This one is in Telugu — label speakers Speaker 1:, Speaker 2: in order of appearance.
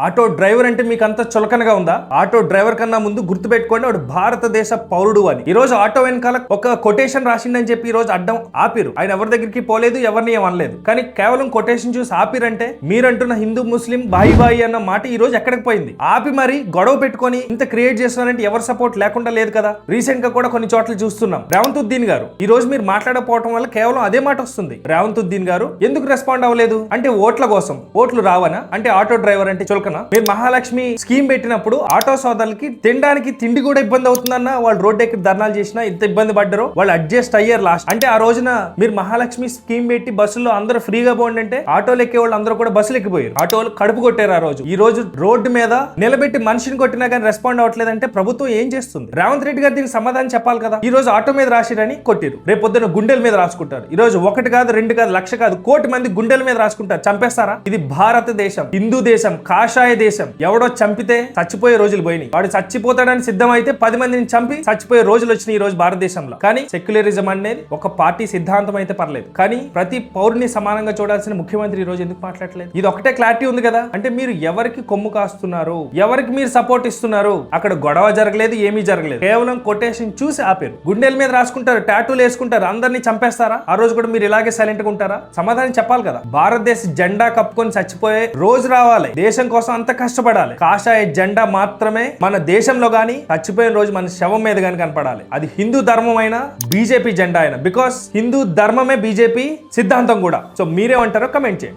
Speaker 1: ఆటో డ్రైవర్ అంటే మీకు అంత చులకనగా ఉందా? ఆటో డ్రైవర్ కన్నా ముందు గుర్తుపెట్టుకోండి, వాడు భారతదేశ పౌరుడు అని. ఈ రోజు ఆటో వెనకాల ఒక కొటేషన్ రాసిండని చెప్పి ఈ రోజు అడ్డం ఆపిరు. ఆయన ఎవరి దగ్గరికి పోలేదు, ఎవరిని ఏమనలేదు. కానీ కేవలం కొటేషన్ చూసి ఆపిరంటే మీరంటున్న హిందూ ముస్లిం బాయి బాయి అన్న మాట ఈ రోజు ఎక్కడికి పోయింది? ఆపి మరి గొడవ పెట్టుకొని ఇంత క్రియేట్ చేస్తున్నారంటే ఎవరి సపోర్ట్ లేకుండా లేదు కదా. రీసెంట్ గా కూడా కొన్ని చోట్ల చూస్తున్నాం. రేవంత్ ఉద్దీన్ గారు ఈ రోజు మీరు మాట్లాడకపోవడం వల్ల కేవలం అదే మాట వస్తుంది. రేవంత్ ఉద్దీన్ గారు ఎందుకు రెస్పాండ్ అవ్వలేదు అంటే ఓట్ల కోసం. ఓట్లు రావనా అంటే ఆటో డ్రైవర్ అంటే చులకన? మీరు మహాలక్ష్మి స్కీమ్ పెట్టినప్పుడు ఆటో సోదరులకి తినడానికి తిండి కూడా ఇబ్బంది అవుతుందన్న వాళ్ళు రోడ్డు ఎక్కి ధర్నాలు చేసినా ఇంత ఇబ్బంది పడ్డారో వాళ్ళు అడ్జస్ట్ అయ్యారు లాస్ట్. అంటే ఆ రోజున మీరు మహాలక్ష్మి స్కీమ్ పెట్టి బస్సులో అందరూ ఫ్రీగా పోండి అంటే ఆటోలు ఎక్కే వాళ్ళు అందరూ కూడా బస్సులు ఎక్కిపోయారు. ఆటోలు కడుపు కొట్టారు ఆ రోజు. ఈ రోజు రోడ్డు మీద నిలబెట్టి మనిషిని కొట్టినా కానీ రెస్పాండ్ అవ్వట్లేదంటే ప్రభుత్వం ఏం చేస్తుంది? రేవంత్ రెడ్డి గారు దీనికి సమాధానం చెప్పాలి కదా. ఈ రోజు ఆటో మీద రాసిరని కొట్టిరు, రేపు పొద్దున్న గుండెల మీద రాసుకుంటారు. ఈ రోజు ఒకటి కాదు, రెండు కాదు, లక్ష కాదు, కోటి మంది గుండెల మీద రాసుకుంటారు. చంపేస్తారా? ఇది భారతదేశం, హిందూ దేశం, కాషాయ దేశం. ఎవడో చంపితే చచ్చిపోయే రోజులు పోయినాయి. వాడు చచ్చిపోతాడని సిద్ధమైతే 10 మందిని చంపి చచ్చిపోయే రోజులు వచ్చినాయి ఈ రోజు భారతదేశంలో. కానీ సెక్యులరిజం అనేది ఒక పార్టీ సిద్ధాంతం అయితే పర్లేదు, కానీ ప్రతి పౌరుని సమానంగా చూడాల్సిన ముఖ్యమంత్రి ఈ రోజు ఎందుకు మాట్లాడలేదు? ఇది ఒకటే క్లారిటీ ఉంది కదా. అంటే మీరు ఎవరికి కొమ్ము కాస్తున్నారు, ఎవరికి మీరు సపోర్ట్ ఇస్తున్నారు? అక్కడ గొడవ జరగలేదు, ఏమీ జరగలేదు. కేవలం కొటేషన్ చూసి ఆపారు. గుండెల మీద రాసుకుంటారు, టాటూలు వేసుకుంటారు, అందరినీ చంపేస్తారా? ఆ రోజు కూడా మీరు ఇలాగే సైలెంట్ గా ఉంటారా? సమాధానం చెప్పాలి కదా. భారతదేశ జెండా కప్పుకొని చచ్చిపోయే రోజు రావాలి. దేశం కోసం అంత కష్టపడాలి. కాషాయ జెండా మాత్రమే మన దేశంలో గానీ చచ్చిపోయిన రోజు మన శవం మీద గానీ కనపడాలి. అది హిందూ ధర్మం అయినా బీజేపీ జెండా అయినా. బికాస్ హిందూ ధర్మమే బీజేపీ సిద్ధాంతం కూడా. సో మీరేమంటారో కమెంట్ చేయండి.